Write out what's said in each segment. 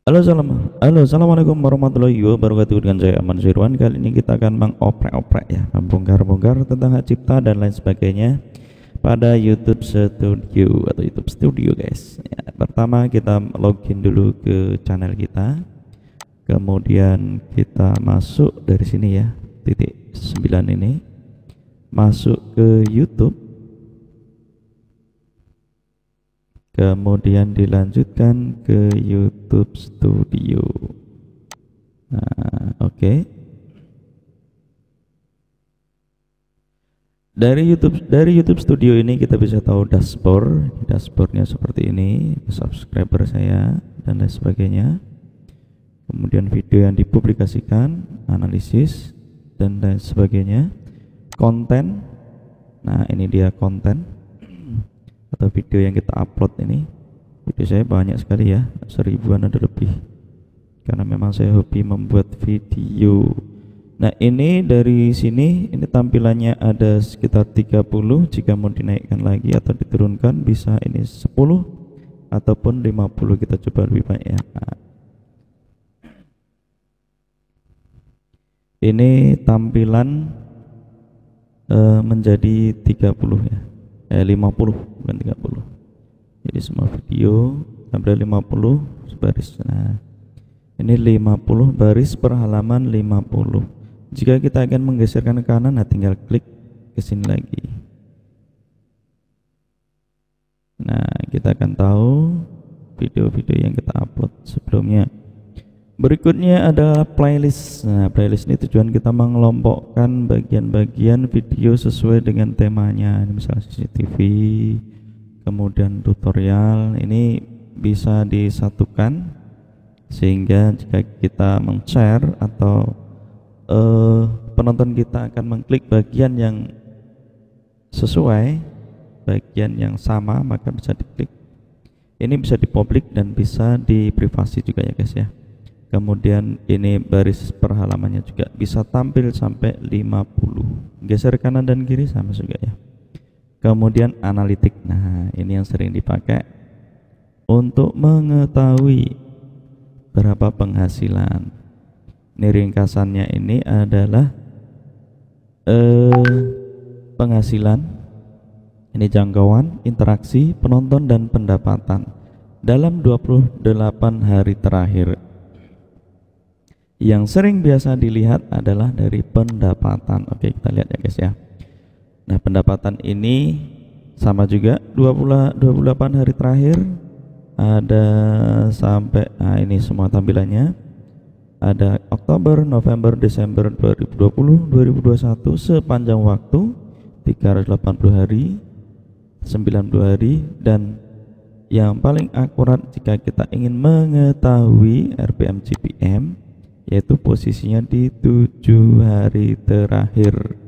Halo, assalamualaikum warahmatullahi wabarakatuh. Dengan saya Aman Zirwan. Kali ini kita akan mengoprek-oprek ya, membongkar-bongkar tentang hak cipta dan lain sebagainya pada YouTube Studio atau YouTube Studio, guys. Ya, pertama kita login dulu ke channel kita, kemudian kita masuk dari sini ya, titik 9 ini, masuk ke YouTube. Kemudian dilanjutkan ke YouTube Studio. Nah, oke. Dari YouTube Studio ini kita bisa tahu dashboardnya seperti ini, subscriber saya dan lain sebagainya. Kemudian video yang dipublikasikan, analisis dan lain sebagainya. Konten. Nah, ini dia konten atau video yang kita upload ini. Video saya banyak sekali ya, 1000-an ada lebih, karena memang saya hobi membuat video. Nah, ini dari sini, ini tampilannya ada sekitar 30. Jika mau dinaikkan lagi atau diturunkan bisa ini 10 ataupun 50. Kita coba lebih banyak ya. Nah, ini tampilan menjadi 30 ya, 50 bukan 30. Jadi semua video sampai 50 baris. Nah, ini 50 baris per halaman 50. Jika kita akan menggeserkan ke kanan, nah tinggal klik ke sini lagi. Nah, kita akan tahu video-video yang kita upload sebelumnya. Berikutnya adalah playlist. Nah, playlist ini tujuan kita mengelompokkan bagian-bagian video sesuai dengan temanya. Ini misalnya CCTV, kemudian tutorial. Ini bisa disatukan sehingga jika kita men-share atau penonton kita akan mengklik bagian yang sesuai, bagian yang sama, maka bisa diklik. Ini bisa dipublik dan bisa diprivasi juga ya guys ya. Kemudian ini baris per halamannya juga bisa tampil sampai 50. Geser kanan dan kiri sama juga ya. Kemudian analitik. Nah, ini yang sering dipakai untuk mengetahui berapa penghasilan. Ini ringkasannya, ini adalah penghasilan, ini jangkauan, interaksi, penonton dan pendapatan dalam 28 hari terakhir. Yang sering biasa dilihat adalah dari pendapatan. Oke, kita lihat ya guys ya. Nah, pendapatan ini sama juga 28 hari terakhir ada sampai, nah ini semua tampilannya. Ada Oktober, November, Desember 2020, 2021 sepanjang waktu 380 hari, 90 hari, dan yang paling akurat jika kita ingin mengetahui RPM GPM yaitu posisinya di 7 hari terakhir.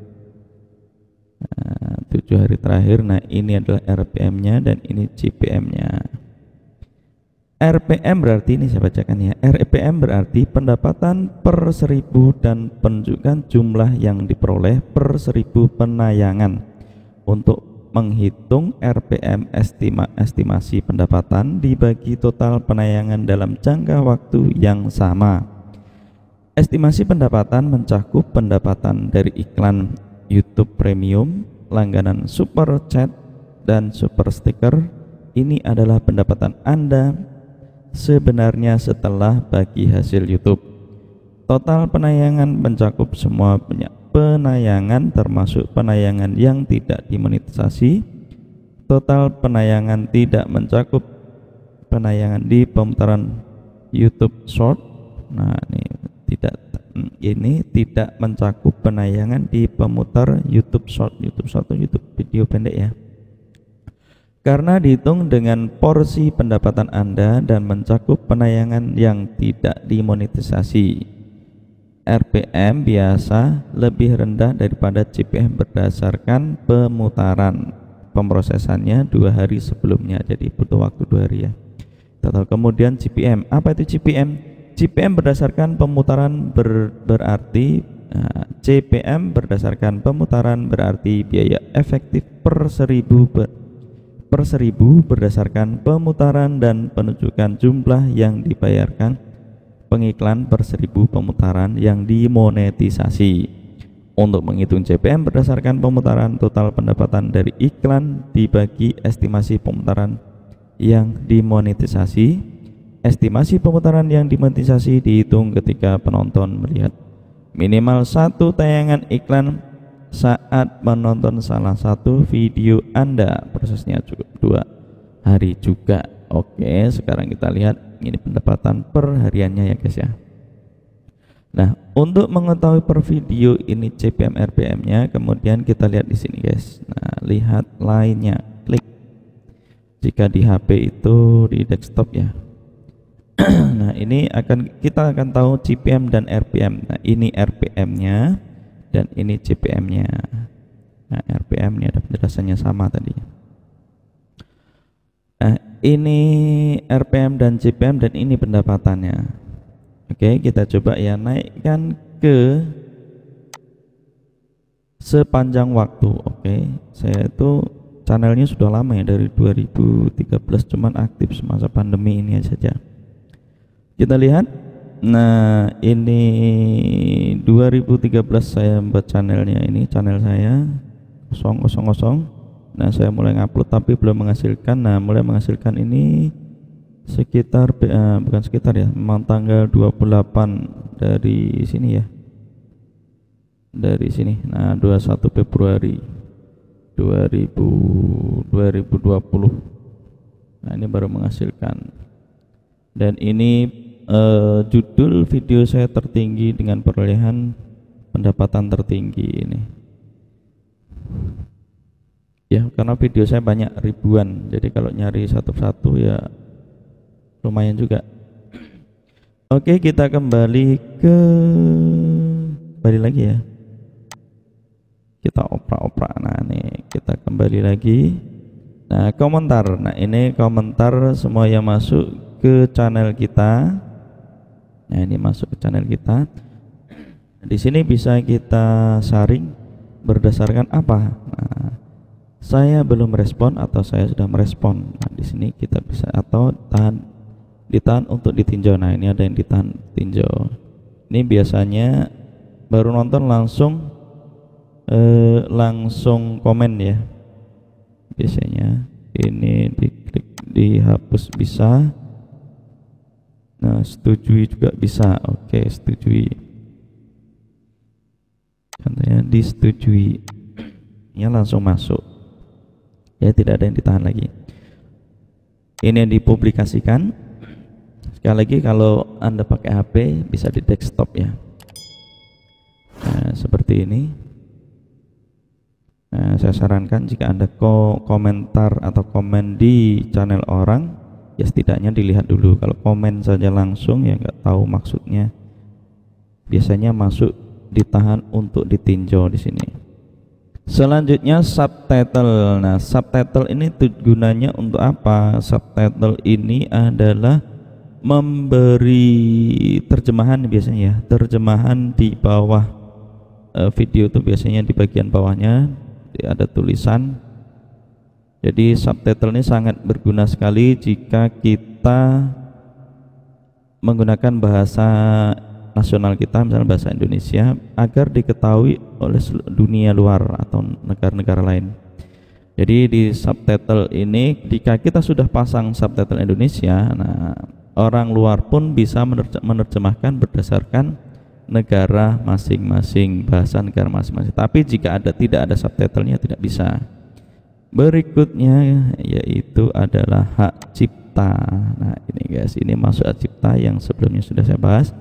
Nah, 7 hari terakhir. Nah, ini adalah RPM-nya dan ini GPM-nya. RPM berarti, ini saya bacakan ya. RPM berarti pendapatan per 1000 dan penunjukan jumlah yang diperoleh per 1000 penayangan. Untuk menghitung RPM, estimasi pendapatan dibagi total penayangan dalam jangka waktu yang sama. Estimasi pendapatan mencakup pendapatan dari iklan YouTube Premium, langganan Super Chat dan Super Sticker. Ini adalah pendapatan Anda sebenarnya setelah bagi hasil YouTube. Total penayangan mencakup semua penayangan termasuk penayangan yang tidak dimonetisasi. Total penayangan tidak mencakup penayangan di pemutaran YouTube Short. Nah, ini tidak mencakup penayangan di pemutar YouTube Short. YouTube Short itu YouTube video pendek ya. Karena dihitung dengan porsi pendapatan Anda dan mencakup penayangan yang tidak dimonetisasi. RPM biasa lebih rendah daripada GPM berdasarkan pemutaran. Pemrosesannya 2 hari sebelumnya, jadi butuh waktu 2 hari ya. Kemudian GPM. Apa itu GPM? GPM berdasarkan pemutaran berarti CPM berdasarkan pemutaran berarti biaya efektif per 1000 per 1000 berdasarkan pemutaran dan penunjukan jumlah yang dibayarkan pengiklan per 1000 pemutaran yang dimonetisasi. Untuk menghitung CPM berdasarkan pemutaran, total pendapatan dari iklan dibagi estimasi pemutaran yang dimonetisasi. Estimasi pemutaran yang dimonetisasi dihitung ketika penonton melihat minimal 1 tayangan iklan saat menonton salah satu video Anda. Prosesnya cukup 2 hari juga. Oke, sekarang kita lihat ini pendapatan per hariannya ya guys ya. Nah, untuk mengetahui per video ini CPM RPM-nya, kemudian kita lihat di sini guys. Nah, lihat lainnya, klik. Jika di HP itu di desktop ya. Nah, ini kita akan tahu CPM dan RPM. Nah, ini RPM-nya dan ini CPM-nya. Nah, RPM ini ada penjelasannya sama tadi. Nah, ini RPM dan CPM dan ini pendapatannya. Oke, kita coba ya naikkan ke sepanjang waktu. Oke, saya itu channelnya sudah lama ya, dari 2013, cuman aktif semasa pandemi ini saja. Kita lihat. Nah, ini 2013 saya membuat channelnya, ini channel saya 000. Nah, saya mulai ngupload tapi belum menghasilkan. Nah, mulai menghasilkan ini sekitar bukan sekitar ya, memang tanggal 28 dari sini ya, dari sini. Nah, 21 Februari 2020. Nah, ini baru menghasilkan. Dan ini judul video saya tertinggi dengan perolehan pendapatan tertinggi ini ya, karena video saya banyak ribuan, jadi kalau nyari satu-satu ya lumayan juga. Oke, kita kembali lagi ya, kita oprak-oprak. Nah, nih kita kembali lagi. Nah, komentar. Nah, ini komentar semua yang masuk ke channel kita. Nah, ini masuk ke channel kita. Di sini bisa kita saring berdasarkan apa. Nah, saya belum respon atau saya sudah merespon. Nah, di sini kita bisa atau ditahan untuk ditinjau. Nah, ini ada yang ditahan tinjau. Ini biasanya baru nonton langsung komen ya. Biasanya ini diklik dihapus bisa. Nah, setujui juga bisa. Oke, setujui. Contohnya disetujui. Ini langsung masuk. Ya, tidak ada yang ditahan lagi. Ini yang dipublikasikan. Sekali lagi, kalau Anda pakai HP bisa di desktop ya. Nah, seperti ini. Nah, saya sarankan jika Anda komentar atau komen di channel orang, ya setidaknya dilihat dulu. Kalau komen saja langsung ya nggak tahu maksudnya. Biasanya masuk ditahan untuk ditinjau di sini. Selanjutnya subtitle. Nah, subtitle ini gunanya untuk apa? Subtitle ini adalah memberi terjemahan biasanya ya, terjemahan di bawah video itu, biasanya di bagian bawahnya ada tulisan. Jadi subtitle ini sangat berguna sekali jika kita menggunakan bahasa nasional kita, misalnya bahasa Indonesia, agar diketahui oleh dunia luar atau negara-negara lain. Jadi di subtitle ini, jika kita sudah pasang subtitle Indonesia, nah orang luar pun bisa menerjemahkan berdasarkan negara masing-masing, bahasa negara masing-masing. Tapi jika tidak ada subtitlenya tidak bisa. Berikutnya yaitu adalah hak cipta. Nah, ini guys, ini masuk hak cipta yang sebelumnya sudah saya bahas.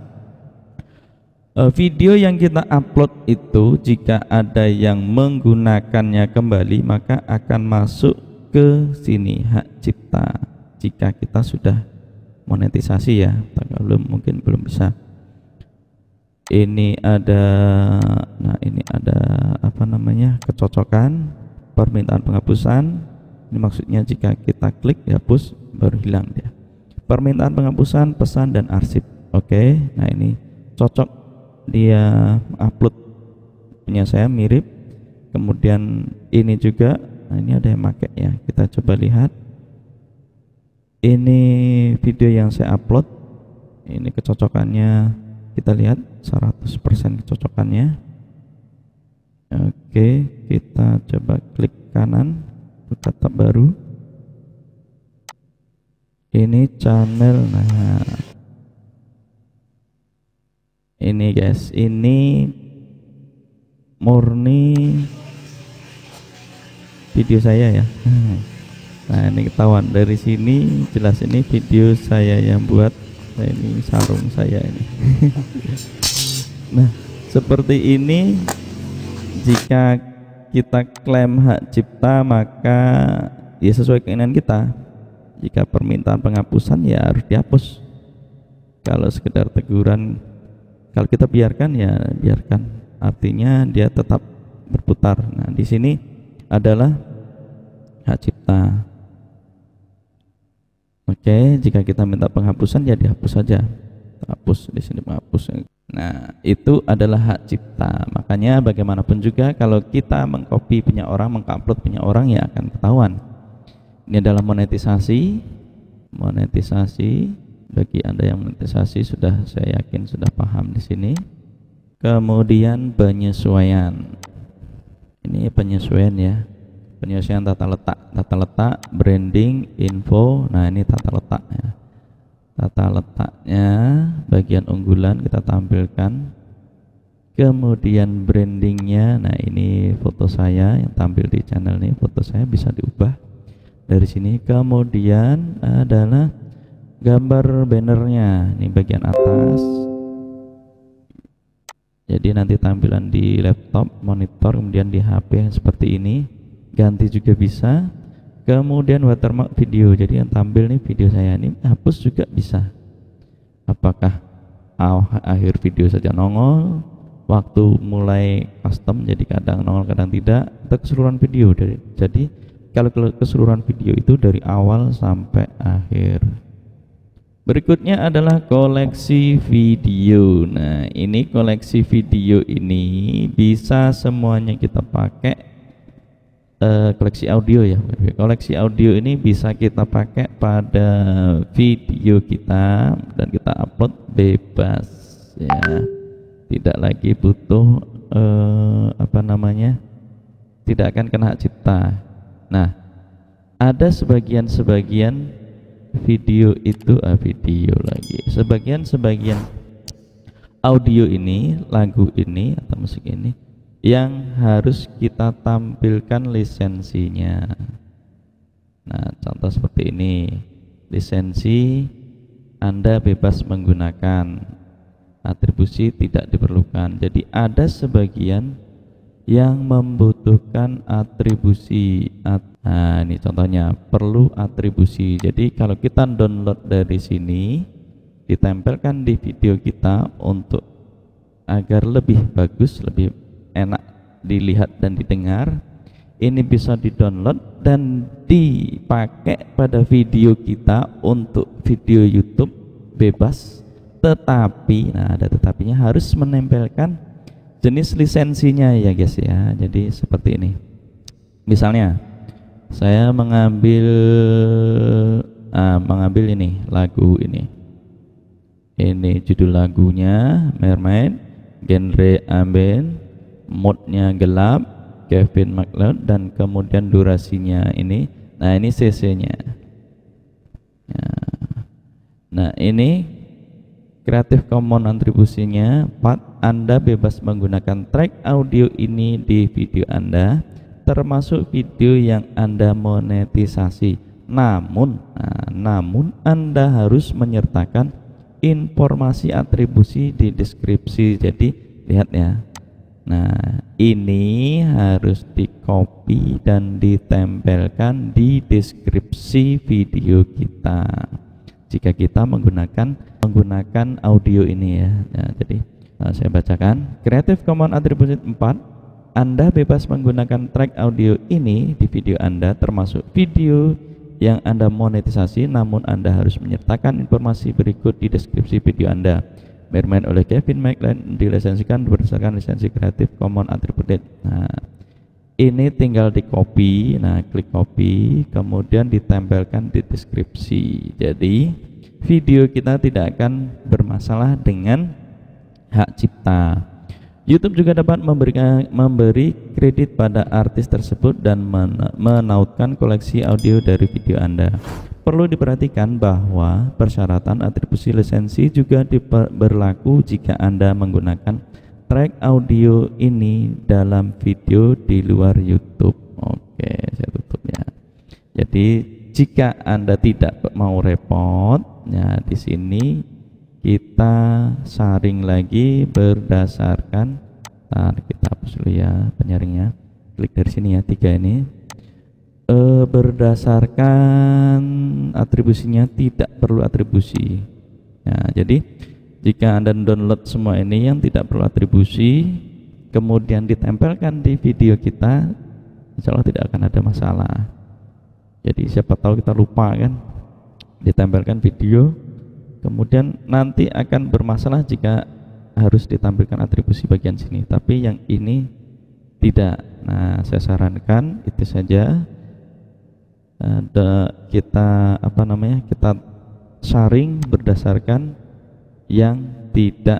Video yang kita upload itu jika ada yang menggunakannya kembali, maka akan masuk ke sini hak cipta. Jika kita sudah monetisasi ya, kalau mungkin belum bisa. Ini ada, nah ini ada apa namanya, kecocokan, permintaan penghapusan. Ini maksudnya jika kita klik dihapus baru hilang dia. Permintaan penghapusan, pesan dan arsip. Oke, nah ini cocok, dia upload punya saya mirip. Kemudian ini juga Nah, ini ada yang pakai ya. Kita coba lihat. Ini video yang saya upload. Ini kecocokannya kita lihat 100% kecocokannya. Oke, kita coba klik kanan, buka tab baru. Ini channel. Nah, ini guys, ini murni video saya ya. Nah, ini ketahuan dari sini, jelas ini video saya yang buat. Nah, ini sarung saya ini. Nah, seperti ini. Jika kita klaim hak cipta, maka ya sesuai keinginan kita. Jika permintaan penghapusan ya harus dihapus. Kalau sekedar teguran, kalau kita biarkan ya biarkan. Artinya dia tetap berputar. Nah, di sini adalah hak cipta. Oke, jika kita minta penghapusan ya dihapus saja. Hapus di sini, menghapus. Nah, itu adalah hak cipta. Makanya bagaimanapun juga kalau kita mengcopy punya orang, mengupload punya orang ya akan ketahuan. Ini adalah monetisasi. Monetisasi bagi Anda yang monetisasi sudah, saya yakin sudah paham di sini. Kemudian penyesuaian. Ini penyesuaian ya. Penyesuaian tata letak, branding, info. Nah, ini tata letak ya. Tata letaknya bagian unggulan kita tampilkan. Kemudian brandingnya, nah ini foto saya yang tampil di channel ini, foto saya bisa diubah dari sini. Kemudian adalah gambar bannernya, ini bagian atas. Jadi nanti tampilan di laptop, monitor, kemudian di HP seperti ini, ganti juga bisa. Kemudian watermark video, jadi yang tampil nih video saya ini, hapus juga bisa. Apakah akhir video saja nongol, waktu mulai custom jadi kadang nongol kadang tidak, atau keseluruhan video. Jadi kalau keseluruhan video itu dari awal sampai akhir. Berikutnya adalah koleksi video. Nah, ini koleksi video ini bisa semuanya kita pakai. Koleksi audio ya. Koleksi audio ini bisa kita pakai pada video kita dan kita upload bebas ya. Tidak lagi butuh tidak akan kena hak cipta. Nah, ada sebagian video itu sebagian audio ini, lagu ini atau musik ini yang harus kita tampilkan lisensinya. Nah, contoh seperti ini, lisensi Anda bebas menggunakan, atribusi tidak diperlukan. Jadi ada sebagian yang membutuhkan atribusi. Nah, ini contohnya perlu atribusi. Jadi kalau kita download dari sini, ditempelkan di video kita untuk agar lebih bagus, lebih enak dilihat dan didengar, ini bisa di-download dan dipakai pada video kita untuk video YouTube bebas. Tetapi, nah ada tetapinya, harus menempelkan jenis lisensinya ya guys ya. Jadi seperti ini. Misalnya saya mengambil ini lagu ini. Ini judul lagunya Mermaid, genre ambient, modnya gelap, Kevin MacLeod, dan kemudian durasinya ini. Nah, ini CC-nya. Ya. Nah, ini Creative Commons atribusinya 4. Anda bebas menggunakan track audio ini di video Anda, termasuk video yang Anda monetisasi. Namun Anda harus menyertakan informasi atribusi di deskripsi. Jadi lihat ya. Nah, ini harus di-copy dan ditempelkan di deskripsi video kita jika kita menggunakan audio ini ya. Nah, jadi saya bacakan. Creative Commons Attribution 4. Anda bebas menggunakan track audio ini di video Anda, termasuk video yang Anda monetisasi, namun Anda harus menyertakan informasi berikut di deskripsi video Anda. Bermain oleh Kevin MacLeod, dilisensikan berdasarkan lisensi Creative Commons Attributed. Nah, Ini tinggal di copy. Nah, klik copy, kemudian ditempelkan di deskripsi. Jadi video kita tidak akan bermasalah dengan hak cipta. YouTube juga dapat memberi kredit pada artis tersebut dan menautkan koleksi audio dari video Anda. Perlu diperhatikan bahwa persyaratan atribusi lisensi juga berlaku jika Anda menggunakan track audio ini dalam video di luar YouTube. Oke, saya tutup ya. Jadi jika Anda tidak mau repot, ya di sini kita saring lagi berdasarkan, kita hapus dulu ya penyaringnya. Klik dari sini ya, 3 ini. Berdasarkan atribusinya, tidak perlu atribusi. Nah, jadi jika Anda download semua ini yang tidak perlu atribusi, kemudian ditempelkan di video kita, insya Allah tidak akan ada masalah. Jadi siapa tahu kita lupa kan, ditempelkan video, kemudian nanti akan bermasalah jika harus ditampilkan atribusi bagian sini, tapi yang ini tidak. Nah, saya sarankan itu saja. Kita kita sharing berdasarkan yang tidak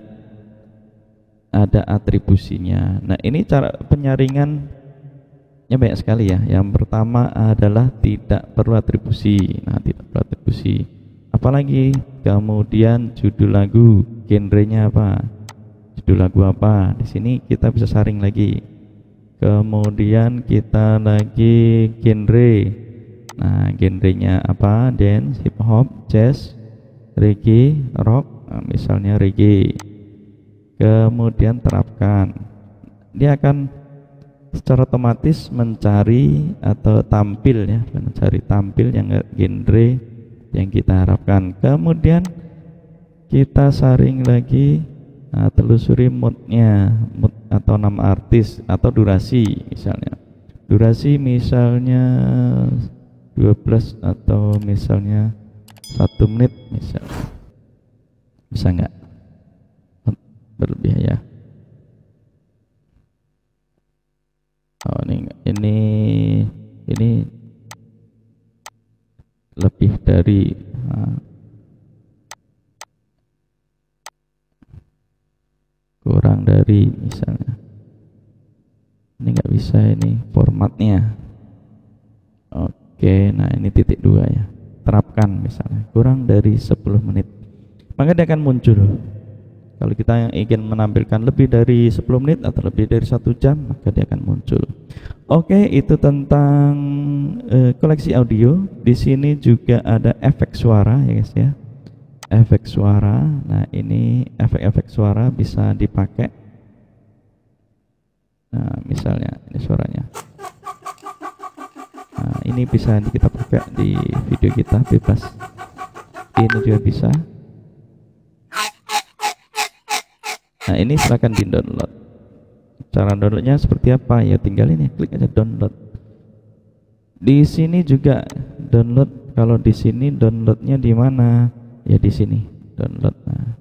ada atribusinya. Nah, ini cara penyaringannya banyak sekali ya. Yang pertama adalah tidak perlu atribusi. Nah, tidak perlu atribusi. Apalagi kemudian judul lagu, genrenya apa, judul lagu apa. Di sini kita bisa saring lagi. Kemudian kita lagi genre. Nah, genrenya apa? Dance, hip hop, jazz, reggae, rock. Nah, misalnya reggae. Kemudian terapkan. Dia akan secara otomatis mencari atau tampil ya, mencari tampil yang genre yang kita harapkan. Kemudian kita saring lagi, telusuri moodnya, mood atau nama artis atau durasi misalnya. Durasi misalnya 12 atau misalnya 1 menit misalnya. Bisa nggak? Berlebih ya. Oh, ini lebih dari kurang dari misalnya. Ini nggak bisa ini formatnya. Oke, nah ini titik 2 ya. Terapkan misalnya kurang dari 10 menit. Maka dia akan muncul. Kalau kita ingin menampilkan lebih dari 10 menit atau lebih dari 1 jam, maka dia akan muncul. Oke, itu tentang koleksi audio. Di sini juga ada efek suara ya guys ya. Efek suara. Nah, ini efek-efek suara bisa dipakai. Nah, misalnya ini suaranya. Nah, ini bisa kita pakai di video kita bebas. Ini juga bisa. Nah, ini silahkan di download. Cara downloadnya seperti apa ya? Tinggal ini klik aja download. Di sini juga download. Kalau di sini downloadnya di mana? Ya di sini download. Nah.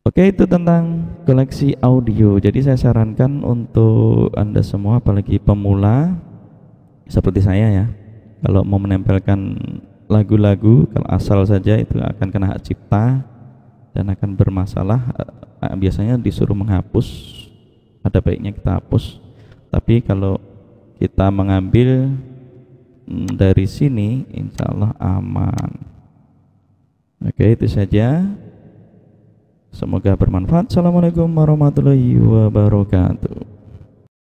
Oke, itu tentang koleksi audio. Jadi saya sarankan untuk Anda semua, apalagi pemula seperti saya ya, kalau mau menempelkan lagu-lagu, kalau asal saja itu akan kena hak cipta dan akan bermasalah. Biasanya disuruh menghapus, ada baiknya kita hapus. Tapi kalau kita mengambil dari sini, insya Allah aman. Oke, itu saja. Semoga bermanfaat. Assalamualaikum warahmatullahi wabarakatuh.